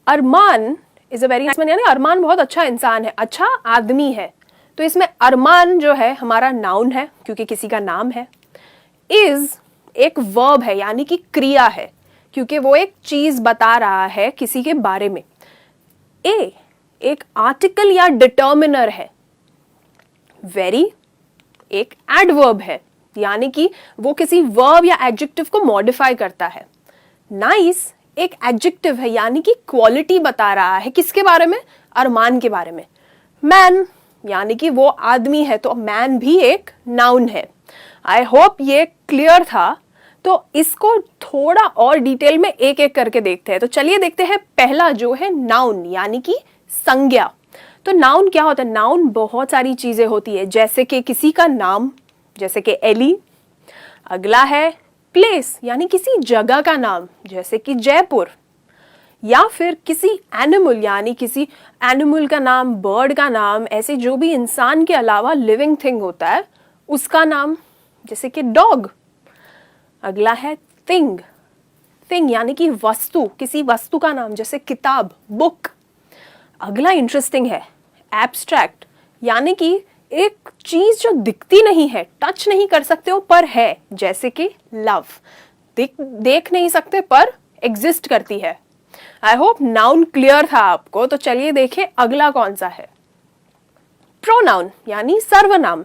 Armaan is a very nice man, यानी अरमान बहुत अच्छा इंसान है, अच्छा आदमी है। तो इसमें अरमान जो है हमारा नाउन है क्योंकि किसी का नाम है। इज एक वर्ब है यानी कि क्रिया है क्योंकि वो एक चीज बता रहा है किसी के बारे में। ए एक आर्टिकल या डिटर्मिनर है। वेरी एक एडवर्ब है यानी कि वो किसी वर्ब या एडजेक्टिव को मॉडिफाई करता है। नाइस एक एडजेक्टिव है यानी कि क्वालिटी बता रहा है किसके बारे में, अरमान के बारे में। मैन यानी कि वो आदमी है, तो मैन भी एक नाउन है। आई होप ये क्लियर था। तो इसको थोड़ा और डिटेल में एक एक करके देखते हैं। तो चलिए देखते हैं पहला जो है नाउन यानी कि संज्ञा। तो नाउन क्या होता है? नाउन बहुत सारी चीजें होती है, जैसे कि किसी का नाम, जैसे कि एली। अगला है प्लेस यानी किसी जगह का नाम, जैसे कि जयपुर। या फिर किसी एनिमल यानी किसी एनिमल का नाम, बर्ड का नाम, ऐसे जो भी इंसान के अलावा लिविंग थिंग होता है उसका नाम, जैसे कि डॉग। अगला है थिंग। थिंग यानी कि वस्तु, किसी वस्तु का नाम, जैसे किताब, बुक। अगला इंटरेस्टिंग है एब्स्ट्रैक्ट यानी कि एक चीज जो दिखती नहीं है, टच नहीं कर सकते हो पर है, जैसे कि लव। देख नहीं सकते पर एग्जिस्ट करती है। आई होप नाउन क्लियर था आपको। तो चलिए देखें अगला कौन सा है। प्रोनाउन यानी सर्वनाम।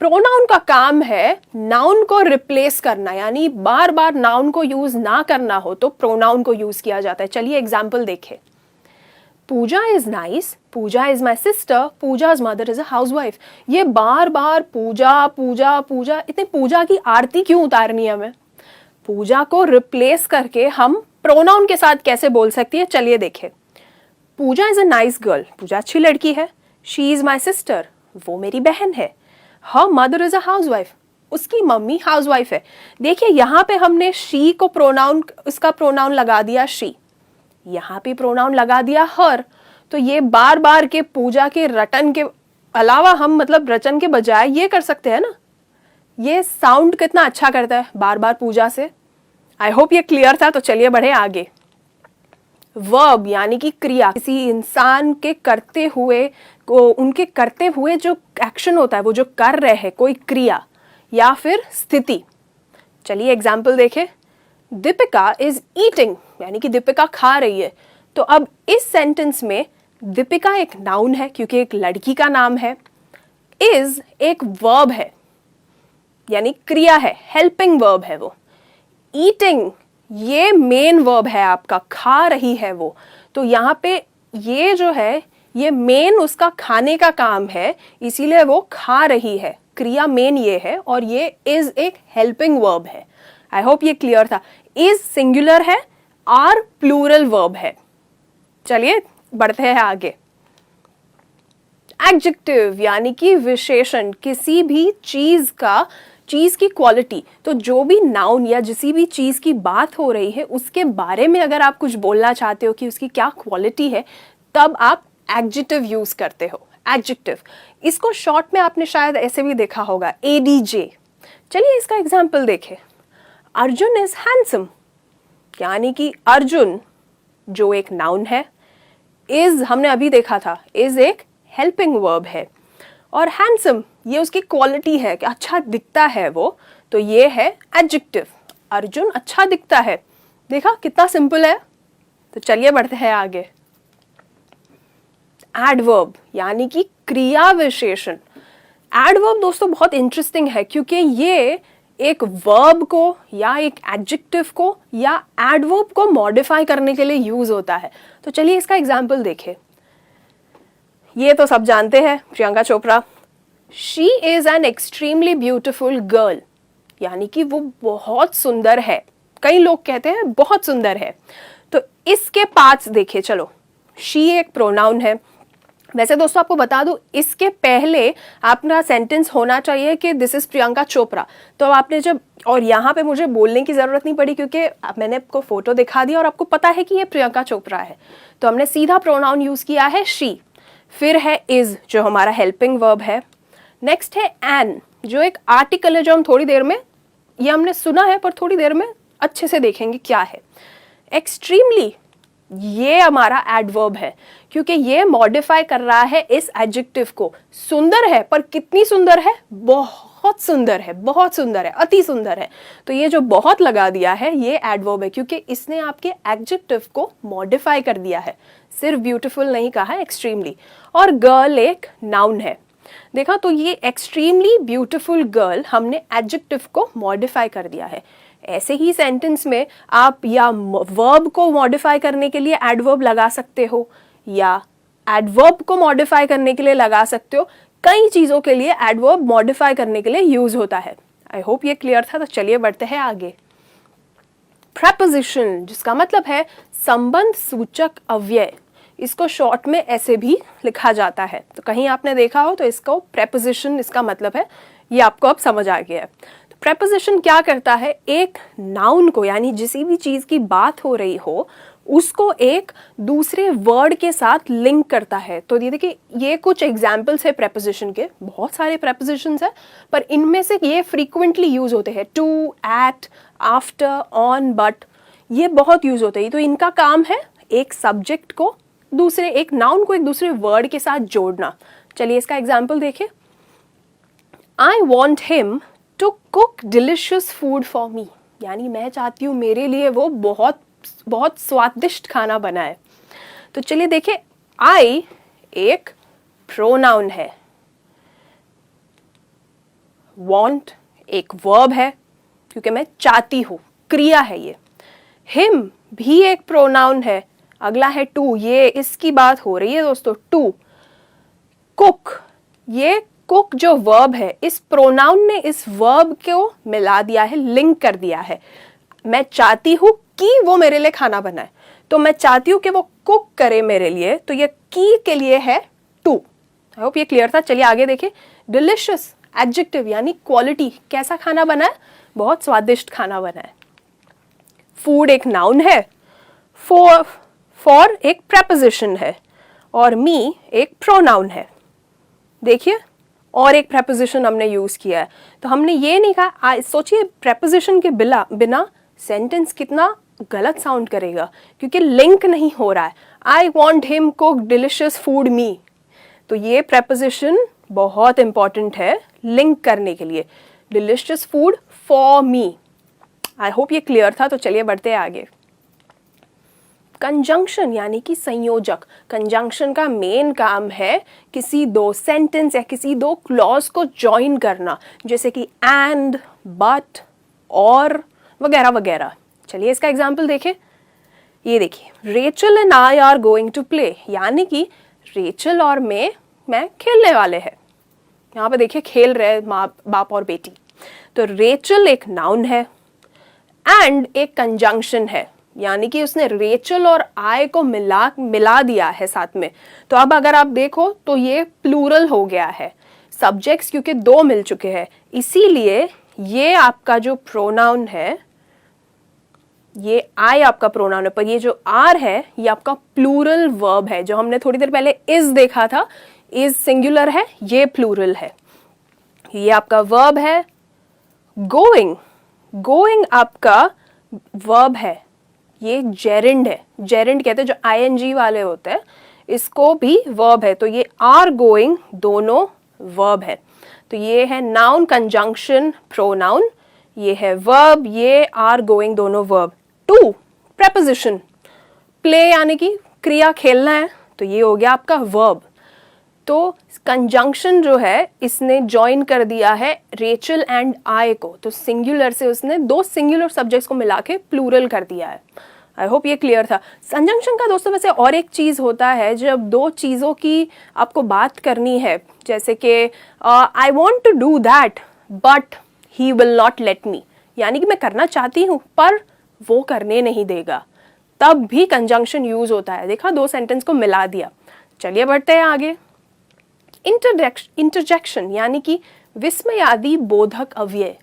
प्रोनाउन का काम है नाउन को रिप्लेस करना, यानी बार बार नाउन को यूज ना करना हो तो प्रोनाउन को यूज किया जाता है। चलिए एग्जाम्पल देखें। Puja is nice, Puja is my sister, Puja's mother is a housewife. ये बार बार पूजा पूजा पूजा, इतनी पूजा की आरती क्यों उतारनी है हमें? पूजा को रिप्लेस करके हम प्रोनाउन के साथ कैसे बोल सकती है, चलिए देखें। Puja is a nice girl, पूजा अच्छी लड़की है। शी इज माई सिस्टर, वो मेरी बहन है। Her mother is a housewife, उसकी मम्मी हाउसवाइफ है। देखिए यहाँ पे हमने शी को प्रोनाउन, इसका प्रोनाउन लगा दिया शी, यहाँ पे प्रोनाउन लगा दिया हर। तो ये बार बार के पूजा के रटन के अलावा हम मतलब रचन के बजाय ये कर सकते हैं ना। ये साउंड कितना अच्छा करता है बार बार पूजा से। आई होप ये क्लियर था। तो चलिए बढ़े आगे। वर्ब यानी कि क्रिया, किसी इंसान के करते हुए को, उनके करते हुए जो एक्शन होता है, वो जो कर रहे हैं कोई क्रिया या फिर स्थिति। चलिए एग्जाम्पल देखें। दीपिका इज ईटिंग यानी कि दीपिका खा रही है। तो अब इस सेंटेंस में दीपिका एक नाउन है क्योंकि एक लड़की का नाम है। इज एक वर्ब है यानी क्रिया है, हेल्पिंग वर्ब है वो। ईटिंग ये मेन वर्ब है आपका, खा रही है वो। तो यहाँ पे ये जो है ये मेन उसका खाने का काम है, इसीलिए वो खा रही है। क्रिया मेन ये है और ये इज एक हेल्पिंग वर्ब है। आई होप ये क्लियर था। इज सिंगुलर है, आर प्लूरल वर्ब है। चलिए बढ़ते हैं आगे। एडजेक्टिव यानी कि विशेषण, किसी भी चीज का, चीज की क्वालिटी। तो जो भी नाउन या जिसी भी चीज की बात हो रही है उसके बारे में अगर आप कुछ बोलना चाहते हो कि उसकी क्या क्वालिटी है, तब आप एडजेक्टिव यूज करते हो। एडजेक्टिव, इसको शॉर्ट में आपने शायद ऐसे भी देखा होगा, एडीजे। चलिए इसका एग्जाम्पल देखें। अर्जुन इज हैंडसम यानी कि अर्जुन जो एक नाउन है, इज हमने अभी देखा था, इज एक हेल्पिंग वर्ब है, और हैंडसम ये उसकी क्वालिटी है कि अच्छा दिखता है वो, तो ये है एडजेक्टिव। अर्जुन अच्छा दिखता है। देखा कितना सिंपल है। तो चलिए बढ़ते हैं आगे। एडवर्ब यानी कि क्रिया विशेषण। एडवर्ब दोस्तों बहुत इंटरेस्टिंग है क्योंकि ये एक वर्ब को या एक एडजेक्टिव को या एडवर्ब को मॉडिफाई करने के लिए यूज होता है। तो चलिए इसका एग्जाम्पल देखें। ये तो सब जानते हैं, Priyanka Chopra. She is an extremely beautiful girl यानी कि वो बहुत सुंदर है। कई लोग कहते हैं बहुत सुंदर है। तो इसके पार्ट्स देखिए। चलो, शी एक प्रोनाउन है। वैसे दोस्तों आपको बता दूं, इसके पहले अपना सेंटेंस होना चाहिए कि दिस इज प्रियंका चोपड़ा। तो आपने जब, और यहाँ पे मुझे बोलने की जरूरत नहीं पड़ी क्योंकि मैंने आपको फोटो दिखा दिया और आपको पता है कि ये प्रियंका चोपड़ा है। तो हमने सीधा प्रोनाउन यूज किया है शी। फिर है इज जो हमारा हेल्पिंग वर्ब है। नेक्स्ट है एन जो एक आर्टिकल है, जो हम थोड़ी देर में, ये हमने सुना है पर थोड़ी देर में अच्छे से देखेंगे क्या है। एक्सट्रीमली ये हमारा एडवर्ब है, क्योंकि ये मॉडिफाई कर रहा है इस एडजेक्टिव को। सुंदर है, पर कितनी सुंदर है? बहुत सुंदर है, बहुत सुंदर है, अति सुंदर है। तो ये जो बहुत लगा दिया है ये एडवर्ब है, क्योंकि इसने आपके एडजेक्टिव को मॉडिफाई कर दिया है। सिर्फ ब्यूटीफुल नहीं कहा, एक्सट्रीमली। और गर्ल एक नाउन है। देखा, तो ये एक्सट्रीमली ब्यूटीफुल गर्ल हमने एडजेक्टिव को मॉडिफाई कर दिया है। ऐसे ही सेंटेंस में आप या वर्ब को मॉडिफाई करने के लिए एडवर्ब लगा सकते हो, या एडवर्ब को मॉडिफाई करने के लिए लगा सकते हो। कई चीजों के लिए एडवर्ब मॉडिफाई करने के लिए यूज होता है। आई होप ये क्लियर था। तो चलिए बढ़ते हैं आगे। प्रेपोजिशन, जिसका मतलब है संबंध सूचक अव्यय, इसको शॉर्ट में ऐसे भी लिखा जाता है। तो कहीं आपने देखा हो तो इसको प्रेपोजिशन इसका मतलब है, ये आपको अब समझ आ गया है। तो प्रेपोजिशन क्या करता है? एक नाउन को, यानी जिस भी चीज की बात हो रही हो उसको एक दूसरे वर्ड के साथ लिंक करता है। तो ये देखिए, ये कुछ एग्जाम्पल्स है प्रेपोजिशन के। बहुत सारे प्रेपोजिशंस है, पर इनमें से ये फ्रीक्वेंटली यूज होते हैं। To, at, after, on, but, ये बहुत यूज होते हैं। तो इनका काम है एक सब्जेक्ट को दूसरे, एक नाउन को एक दूसरे वर्ड के साथ जोड़ना। चलिए इसका एग्जाम्पल देखिए। I want him to cook delicious food for me, यानी मैं चाहती हूँ मेरे लिए वो बहुत बहुत स्वादिष्ट खाना बनाए। तो चलिए देखिए, आई एक प्रोनाउन है, want एक वर्ब है क्योंकि मैं चाहती हूँ, क्रिया है ये। हिम भी एक प्रोनाउन है, अगला है टू, ये इसकी बात हो रही है दोस्तों, टू। कुक, ये कुक जो वर्ब है, इस प्रोनाउन ने इस वर्ब को मिला दिया है, लिंक कर दिया है। मैं चाहती हूँ कि वो मेरे लिए खाना बनाए, तो मैं चाहती हूँ कि वो कुक करे मेरे लिए, तो ये की के लिए है टू। आई होप ये क्लियर था। चलिए आगे देखिए। डिलिशियस एडजेक्टिव यानी क्वालिटी, कैसा खाना बनाए? बहुत स्वादिष्ट खाना बनाए। फूड एक नाउन है, फॉर एक प्रेपोजिशन है, और मी एक प्रोनाउन है। देखिए, और एक प्रेपोजिशन हमने यूज किया है। तो हमने ये नहीं कहा, सोचिए प्रेपोजिशन के बिना सेंटेंस कितना गलत साउंड करेगा, क्योंकि लिंक नहीं हो रहा है। I want him cook delicious food me, तो ये प्रेपोजिशन बहुत इंपॉर्टेंट है लिंक करने के लिए। Delicious food for me. I hope ये क्लियर था। तो चलिए बढ़ते हैं आगे। कंजंक्शन यानी कि संयोजक। कंजंक्शन का मेन काम है किसी दो सेंटेंस या किसी दो क्लॉज को ज्वाइन करना, जैसे कि एंड, बट, और वगैरह वगैरह। चलिए इसका एग्जाम्पल देखें। ये देखिए, Rachel and I are going to play, यानी कि रेचल और मैं खेलने वाले हैं। यहाँ पे देखिए खेल रहे माँ बाप और बेटी। तो रेचल एक नाउन है, एंड एक कंजंक्शन है, यानी कि उसने रेचल और आई को मिला दिया है साथ में। तो अब अगर आप देखो तो ये प्लूरल हो गया है, सब्जेक्ट्स क्योंकि दो मिल चुके हैं, इसीलिए ये आपका जो प्रोनाउन है, ये आई आपका प्रोनाउन है, पर ये जो आर है ये आपका प्लूरल वर्ब है। जो हमने थोड़ी देर पहले इज देखा था, इज सिंगुलर है, ये प्लूरल है। ये आपका वर्ब है। गोइंग, गोइंग आपका वर्ब है, ये जेरिंड है। जेरिंड कहते हैं जो आईएनजी वाले होते हैं, इसको भी वर्ब है। तो ये आर गोइंग दोनों वर्ब है। तो ये है नाउन कंजंक्शन प्रोनाउन, ये है वर्ब, ये आर गोइंग दोनों वर्ब। टू, प्रेपोजिशन, प्ले यानी कि क्रिया, खेलना है, तो ये हो गया आपका वर्ब। तो कंजंक्शन जो है इसने ज्वाइन कर दिया है रेचल एंड आई को, तो सिंगुलर से उसने दो सिंगुलर सब्जेक्ट्स को मिला के प्लूरल कर दिया है। आई होप ये क्लियर था। कंजंक्शन का दोस्तों वैसे और एक चीज होता है, जब दो चीजों की आपको बात करनी है, जैसे कि I want to do that but he will not let me, यानी कि मैं करना चाहती हूँ पर वो करने नहीं देगा, तब भी कंजंक्शन यूज होता है। देखा, दो सेंटेंस को मिला दिया। चलिए बढ़ते हैं आगे। इंटरजेक्शन यानी कि विस्मयादि बोधक अव्यय।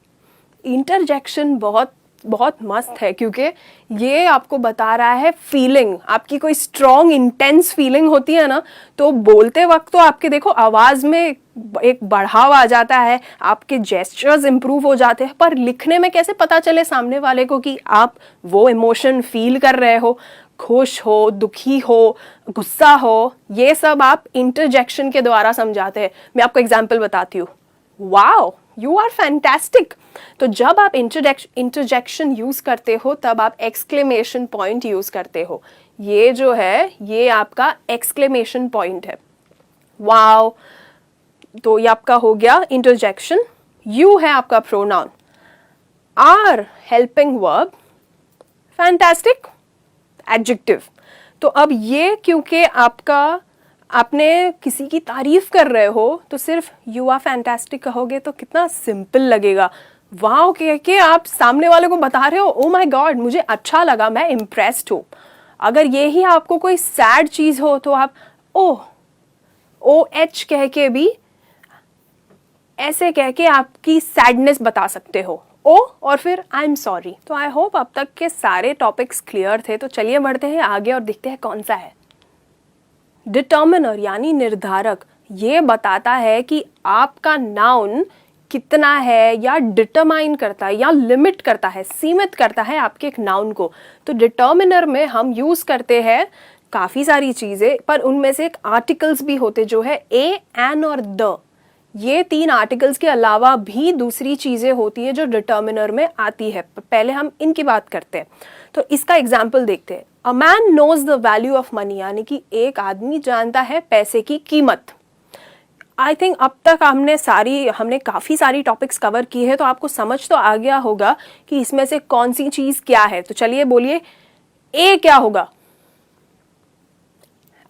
इंटरजेक्शन बहुत बहुत मस्त है, क्योंकि ये आपको बता रहा है फीलिंग, आपकी कोई स्ट्रॉन्ग इंटेंस फीलिंग होती है ना, तो बोलते वक्त तो आपके देखो आवाज में एक बढ़ाव आ जाता है, आपके जेस्चर्स इंप्रूव हो जाते हैं, पर लिखने में कैसे पता चले सामने वाले को कि आप वो इमोशन फील कर रहे हो। खुश हो, दुखी हो, गुस्सा हो, ये सब आप इंटरजेक्शन के द्वारा समझाते हैं। मैं आपको एग्जाम्पल बताती हूँ। Wow, you are fantastic. तो जब आप इंटरजेक्शन यूज करते हो तब आप एक्सक्लेमेशन पॉइंट यूज करते हो। ये जो है ये आपका एक्सक्लेमेशन पॉइंट है। वाओ, तो ये आपका हो गया इंटरजेक्शन। यू है आपका pronoun. Are helping verb, fantastic adjective. तो अब ये क्योंकि आपने किसी की तारीफ कर रहे हो तो सिर्फ यू आर फैंटास्टिक कहोगे तो कितना सिंपल लगेगा। वाओ कह के आप सामने वाले को बता रहे हो, ओ माय गॉड मुझे अच्छा लगा, मैं इम्प्रेस्ड हूँ। अगर ये ही आपको कोई सैड चीज हो तो आप ओ एच कह के भी, ऐसे कह के आपकी सैडनेस बता सकते हो, ओ और फिर आई एम सॉरी। तो आई होप अब तक के सारे टॉपिक्स क्लियर थे। तो चलिए बढ़ते हैं आगे और देखते हैं कौन सा है। डिटर्मिनर यानी निर्धारक, ये बताता है कि आपका नाउन कितना है या डिटरमाइन करता है या लिमिट करता है, सीमित करता है आपके एक नाउन को। तो डिटर्मिनर में हम यूज करते हैं काफी सारी चीजें, पर उनमें से एक आर्टिकल्स भी होते जो है ए, एन और द। ये 3 आर्टिकल्स के अलावा भी दूसरी चीजें होती है जो डिटर्मिनर में आती है। पहले हम इनकी बात करते हैं। तो इसका एग्जाम्पल देखते हैं। A man knows the value of money, यानी कि एक आदमी जानता है पैसे की कीमत। आई थिंक अब तक हमने काफी सारी टॉपिक्स कवर की है, तो आपको समझ तो आ गया होगा कि इसमें से कौन सी चीज क्या है। तो चलिए बोलिए, ए क्या होगा?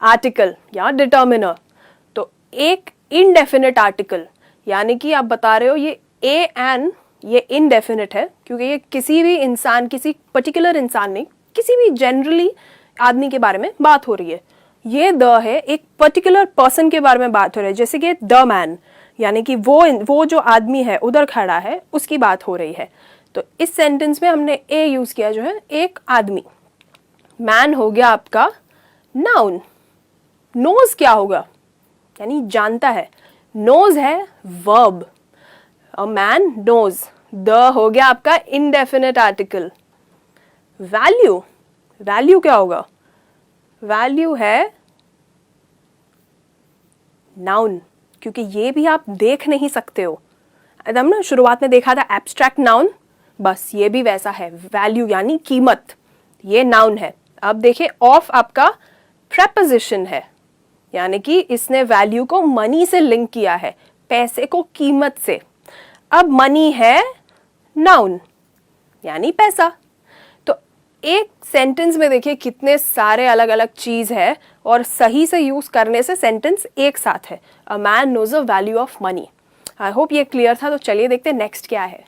आर्टिकल या डिटर्मिनर। तो एक इनडेफिनिट आर्टिकल, यानी कि आप बता रहे हो ये ए एन, ये इनडेफिनिट है क्योंकि ये किसी भी इंसान, किसी पर्टिकुलर इंसान नहीं, किसी भी जनरली आदमी के बारे में बात हो रही है। ये द है, एक पर्टिकुलर पर्सन के बारे में बात हो रही है, जैसे कि द मैन, यानी कि वो जो आदमी है उधर खड़ा है उसकी बात हो रही है। तो इस सेंटेंस में हमने ए यूज किया जो है एक आदमी। मैन हो गया आपका नाउन। नोज क्या होगा? यानी जानता है। नोज है वर्ब। A man knows. द हो गया आपका इनडेफिनिट आर्टिकल। वैल्यू, वैल्यू क्या होगा? वैल्यू है नाउन, क्योंकि ये भी आप देख नहीं सकते हो। एकदम ना शुरुआत में देखा था एब्स्ट्रैक्ट नाउन, बस ये भी वैसा है। वैल्यू यानी कीमत, ये नाउन है। अब देखिए ऑफ आपका प्रेपोजिशन है, यानी कि इसने वैल्यू को मनी से लिंक किया है, पैसे को कीमत से। अब मनी है नाउन यानी पैसा। तो एक सेंटेंस में देखिए कितने सारे अलग अलग चीज है और सही से यूज करने से सेंटेंस एक साथ है। A man knows the value of money. I hope ये क्लियर था। तो चलिए देखते हैं नेक्स्ट क्या है।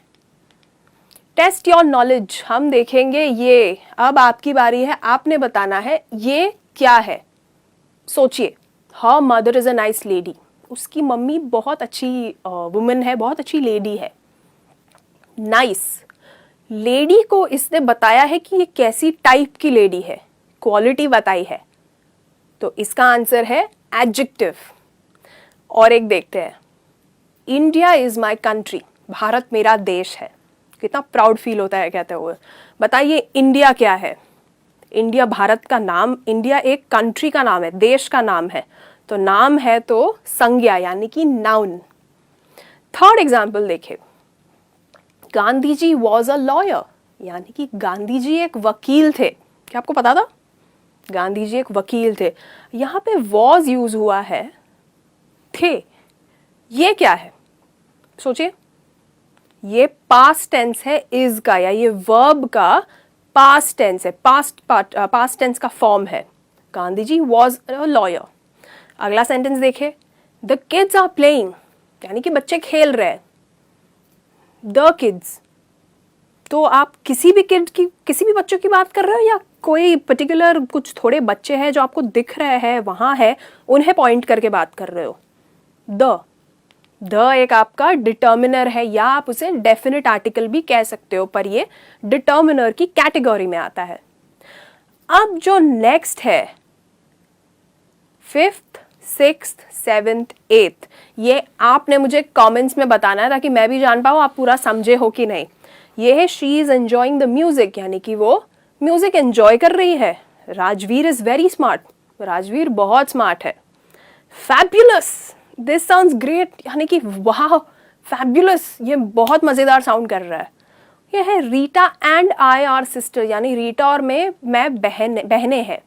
Test your knowledge. हम देखेंगे ये, अब आपकी बारी है, आपने बताना है ये क्या है। सोचिए, her mother is a nice lady. उसकी मम्मी बहुत अच्छी वुमन है, बहुत अच्छी लेडी है। नाइस, लेडी को इसने बताया है कि ये कैसी टाइप की लेडी है, क्वालिटी बताई है। तो इसका आंसर है एडजेक्टिव। और एक देखते हैं, India is my country. Bharat मेरा देश है। कितना प्राउड फील होता है कहते हुए। बताइए इंडिया क्या है? इंडिया भारत का नाम, इंडिया एक कंट्री का नाम है, देश का नाम है। तो नाम है तो संज्ञा यानी कि नाउन। थर्ड एग्जाम्पल देखे, Gandhi ji was a lawyer, यानी कि गांधी जी एक वकील थे। क्या आपको पता था? गांधी जी एक वकील थे। यहां पे वॉज यूज हुआ है, थे। ये क्या है? सोचिए, ये पास्ट टेंस है इज का, या ये वर्ब का पास्ट टेंस है, पास्ट टेंस का फॉर्म है। Gandhi ji was a lawyer. अगला सेंटेंस देखे, द किड्स आर प्लेइंग, यानी कि बच्चे खेल रहे हैं। द किड्स, तो आप किसी भी किड की, किसी भी बच्चों की बात कर रहे हो या कोई पर्टिकुलर कुछ थोड़े बच्चे हैं जो आपको दिख रहे हैं वहां है, उन्हें पॉइंट करके बात कर रहे हो। द एक आपका डिटर्मिनर है, या आप उसे डेफिनेट आर्टिकल भी कह सकते हो, पर ये डिटर्मिनर की कैटेगरी में आता है। अब जो नेक्स्ट है, 5th, 6th, 7th, 8th, ये आपने मुझे कमेंट्स में बताना है ताकि मैं भी जान पाऊँ आप पूरा समझे हो कि नहीं। ये है she is enjoying the music, यानी कि वो म्यूजिक एंजॉय कर रही है। Rajveer is very smart, Rajveer बहुत स्मार्ट है। फैब्युलस, दिस साउंड्स ग्रेट, यानी कि वाह फैब्युलस, ये बहुत मज़ेदार साउंड कर रहा है। ये है Rita and I are sister, यानी रीटा और मैं बहनें हैं।